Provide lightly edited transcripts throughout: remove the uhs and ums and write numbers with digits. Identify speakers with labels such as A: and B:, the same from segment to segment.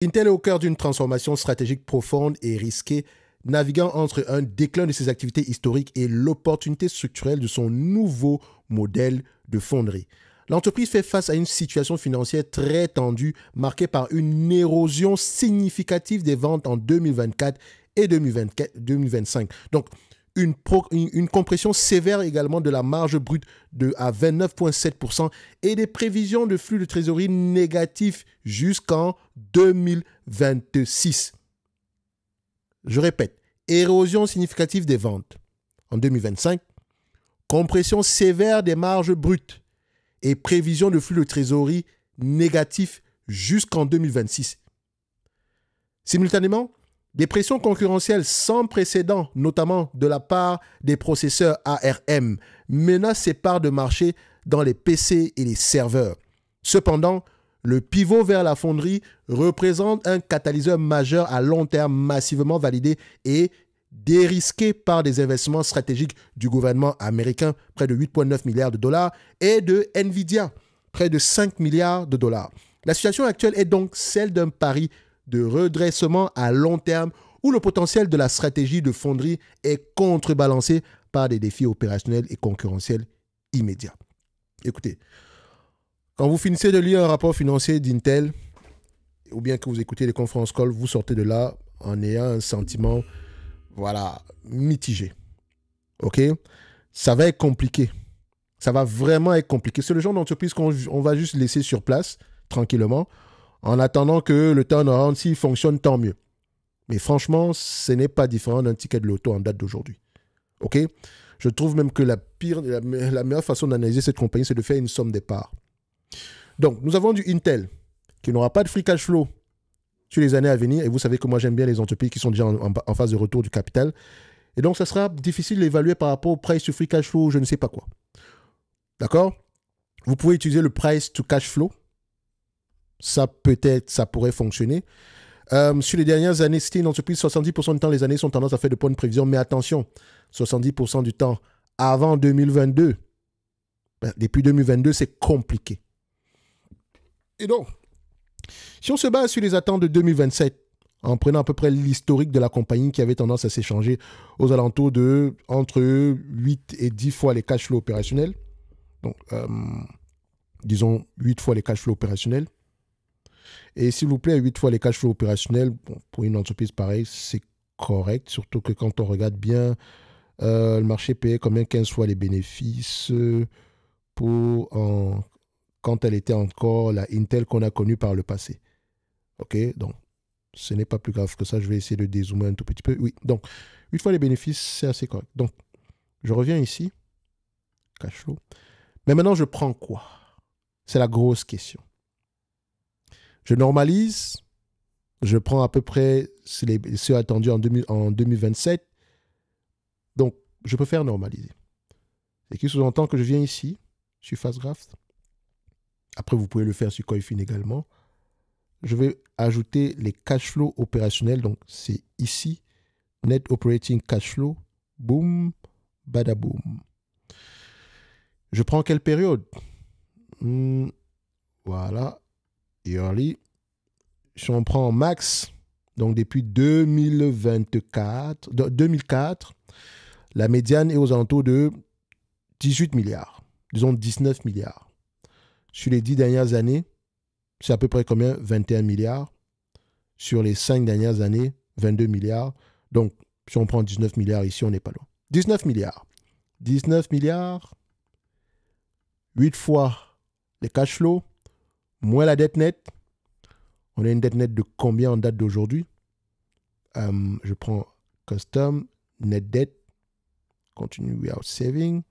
A: Intel est au cœur d'une transformation stratégique profonde et risquée, naviguant entre un déclin de ses activités historiques et l'opportunité structurelle de son nouveau modèle de fonderie. L'entreprise fait face à une situation financière très tendue, marquée par une érosion significative des ventes en 2024 et 2025. Donc, une compression sévère également de la marge brute à 29,7% et des prévisions de flux de trésorerie négatifs jusqu'en 2026. Je répète, érosion significative des ventes en 2025, compression sévère des marges brutes et prévision de flux de trésorerie négatifs jusqu'en 2026. Simultanément, des pressions concurrentielles sans précédent, notamment de la part des processeurs ARM, menacent ses parts de marché dans les PC et les serveurs. Cependant, le pivot vers la fonderie représente un catalyseur majeur à long terme massivement validé et dérisqué par des investissements stratégiques du gouvernement américain, près de 8,9 milliards de dollars, et de Nvidia, près de 5 milliards de dollars. La situation actuelle est donc celle d'un pari de redressement à long terme où le potentiel de la stratégie de fonderie est contrebalancé par des défis opérationnels et concurrentiels immédiats. Écoutez, quand vous finissez de lire un rapport financier d'Intel, ou bien que vous écoutez les conférences call, vous sortez de là en ayant un sentiment, mitigé. OK? Ça va être compliqué. Ça va vraiment être compliqué. C'est le genre d'entreprise qu'on va juste laisser sur place, tranquillement, en attendant que le turnaround, s'il fonctionne, tant mieux. Mais franchement, ce n'est pas différent d'un ticket de loto en date d'aujourd'hui. OK? Je trouve même que la meilleure façon d'analyser cette compagnie, c'est de faire une somme des parts. Donc, nous avons du Intel, qui n'aura pas de free cash flow sur les années à venir. Et vous savez que moi, j'aime bien les entreprises qui sont déjà en phase de retour du capital. Et donc, ça sera difficile d'évaluer par rapport au price to free cash flow, je ne sais pas quoi. D'accord? Vous pouvez utiliser le price to cash flow. Ça, peut-être, ça pourrait fonctionner. Sur les dernières années, c'était une entreprise, 70% du temps, les années sont tendance à faire de bonnes prévisions. Mais attention, 70% du temps, avant 2022, depuis 2022, c'est compliqué. Et donc, si on se base sur les attentes de 2027, en prenant à peu près l'historique de la compagnie qui avait tendance à s'échanger aux alentours de entre 8 et 10 fois les cash flows opérationnels, donc disons 8 fois les cash flows opérationnels, et s'il vous plaît, 8 fois les cash flows opérationnels, bon, pour une entreprise pareille, c'est correct, surtout que quand on regarde bien, le marché payait combien 15 fois les bénéfices quand elle était encore la Intel qu'on a connue par le passé. OK, donc ce n'est pas plus grave que ça. Je vais essayer de dézoomer un tout petit peu. Oui, donc 8 fois les bénéfices, c'est assez correct. Donc, je reviens ici, cash flow. Mais maintenant, je prends quoi? C'est la grosse question. Je normalise, je prends à peu près ceux attendus en 2027. Donc, je préfère normaliser. Ce qui sous-entend que je viens ici, sur Fastgraph. Après, vous pouvez le faire sur Coifin également. Je vais ajouter les cash flows opérationnels. Donc, c'est ici, Net Operating Cash Flow. Boum, badaboum. Je prends quelle période? Voilà. Yearly. Si on prend max, donc depuis 2004, la médiane est aux alentours de 18 milliards. Disons 19 milliards. Sur les 10 dernières années, c'est à peu près combien? 21 milliards. Sur les 5 dernières années, 22 milliards. Donc, si on prend 19 milliards ici, on n'est pas loin. 19 milliards. 19 milliards, 8 fois les cash flows, moins la dette nette. On a une dette nette de combien en date d'aujourd'hui? Je prends custom, net debt, continue without saving.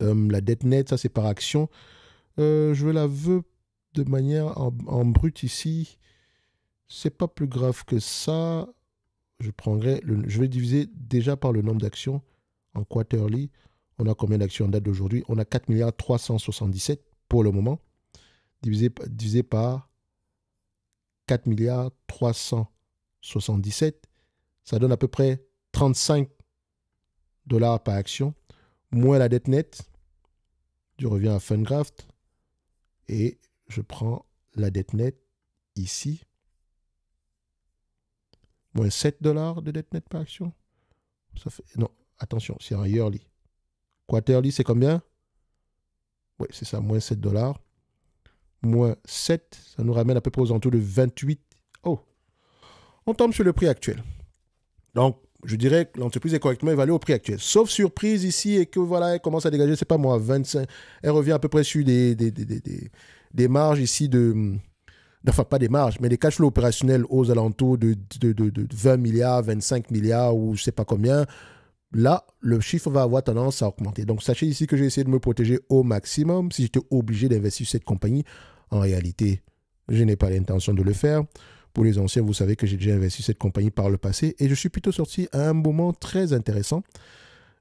A: La dette nette, ça c'est par action. Je la veux de manière en brut ici. C'est pas plus grave que ça. Je vais diviser déjà par le nombre d'actions en quarterly. On a combien d'actions en date d'aujourd'hui? On a 4 milliards 377 pour le moment. Divisé par 4 milliards 377. Ça donne à peu près 35 dollars par action. Moins la dette nette. Je reviens à Fungraft. Et je prends la dette nette ici. Moins 7 $ de dette nette par action. Ça fait... Non, attention, c'est un yearly. Quarterly, c'est combien? Oui, c'est ça, moins 7 $. Moins 7, ça nous ramène à peu près aux alentours de 28. Oh, on tombe sur le prix actuel. Donc, je dirais que l'entreprise est correctement évaluée au prix actuel. Sauf surprise ici et que voilà, elle commence à dégager, c'est pas moi, 25. Elle revient à peu près sur des marges ici de... Enfin, pas des marges, mais des cash flows opérationnels aux alentours de 20 milliards, 25 milliards ou je sais pas combien. Là, le chiffre va avoir tendance à augmenter. Donc, sachez ici que j'ai essayé de me protéger au maximum. Si j'étais obligé d'investir sur cette compagnie, en réalité, je n'ai pas l'intention de le faire. Pour les anciens, vous savez que j'ai déjà investi sur cette compagnie par le passé et je suis plutôt sorti à un moment très intéressant.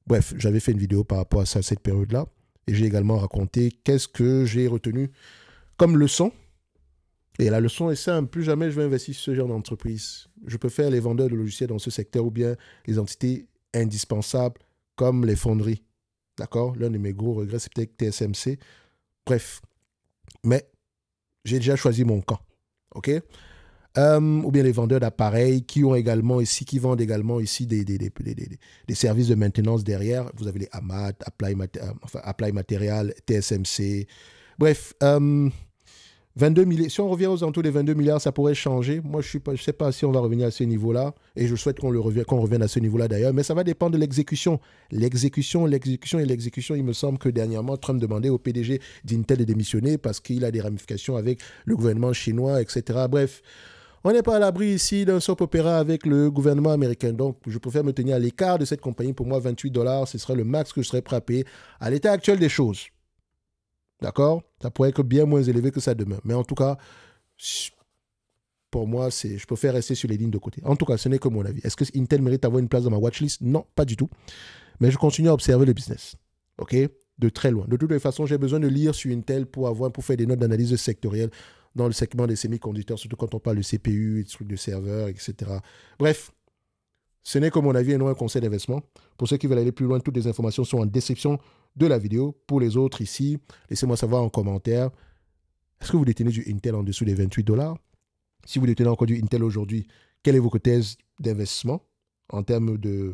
A: Bref, j'avais fait une vidéo par rapport à ça, cette période-là. Et j'ai également raconté qu'est-ce que j'ai retenu comme leçon. Et la leçon est simple, plus jamais je vais investir sur ce genre d'entreprise. Je préfère les vendeurs de logiciels dans ce secteur ou bien les entités indispensables comme les fonderies. D'accord? L'un de mes gros regrets, c'est peut-être TSMC. Bref. Mais j'ai déjà choisi mon camp. OK? Ou bien les vendeurs d'appareils qui vendent également ici des services de maintenance derrière. Vous avez les AMAT, Apply Material, TSMC. Bref, 22 milliards. Si on revient aux alentours des 22 milliards, ça pourrait changer. Moi, je ne sais pas si on va revenir à ce niveau-là. Et je souhaite qu'on revienne à ce niveau-là d'ailleurs. Mais ça va dépendre de l'exécution. L'exécution. Il me semble que dernièrement, Trump demandait au PDG d'Intel de démissionner parce qu'il a des ramifications avec le gouvernement chinois, etc. Bref, on n'est pas à l'abri ici d'un soap opéra avec le gouvernement américain. Donc, je préfère me tenir à l'écart de cette compagnie. Pour moi, 28 $, ce serait le max que je serais prêt à payer à l'état actuel des choses. D'accord? Ça pourrait être bien moins élevé que ça demain. Mais en tout cas, pour moi, je préfère rester sur les lignes de côté. En tout cas, ce n'est que mon avis. Est-ce que Intel mérite d'avoir une place dans ma watchlist? Non, pas du tout. Mais je continue à observer le business. OK? De très loin. De toutes les façons, j'ai besoin de lire sur Intel pour faire des notes d'analyse sectorielle dans le segment des semi-conducteurs, surtout quand on parle de CPU, des trucs de serveurs, etc. Bref, ce n'est que mon avis et non un conseil d'investissement. Pour ceux qui veulent aller plus loin, toutes les informations sont en description de la vidéo. Pour les autres ici, laissez-moi savoir en commentaire. Est-ce que vous détenez du Intel en dessous des 28 $? Si vous détenez encore du Intel aujourd'hui, quelle est votre thèse d'investissement en termes de...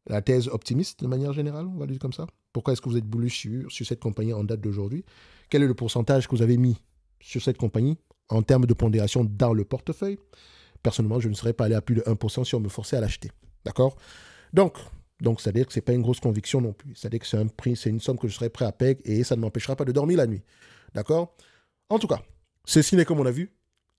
A: la thèse optimiste de manière générale, on va le dire comme ça. Pourquoi est-ce que vous êtes bullish sur cette compagnie en date d'aujourd'hui? Quel est le pourcentage que vous avez mis sur cette compagnie en termes de pondération dans le portefeuille? Personnellement, je ne serais pas allé à plus de 1% si on me forçait à l'acheter. D'accord? Donc, c'est-à-dire que ce n'est pas une grosse conviction non plus. C'est-à-dire que c'est un prix, c'est une somme que je serais prêt à payer et ça ne m'empêchera pas de dormir la nuit. D'accord? En tout cas, ceci n'est que mon avis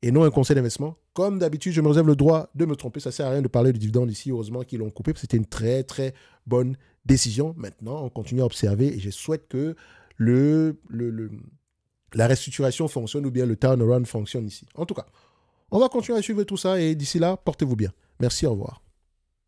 A: et non un conseil d'investissement. Comme d'habitude, je me réserve le droit de me tromper. Ça ne sert à rien de parler de dividendes ici. Heureusement qu'ils l'ont coupé. C'était une très, très bonne décision. Maintenant, on continue à observer et je souhaite que la restructuration fonctionne ou bien le turnaround fonctionne ici. En tout cas, on va continuer à suivre tout ça et d'ici là, portez-vous bien. Merci, au revoir.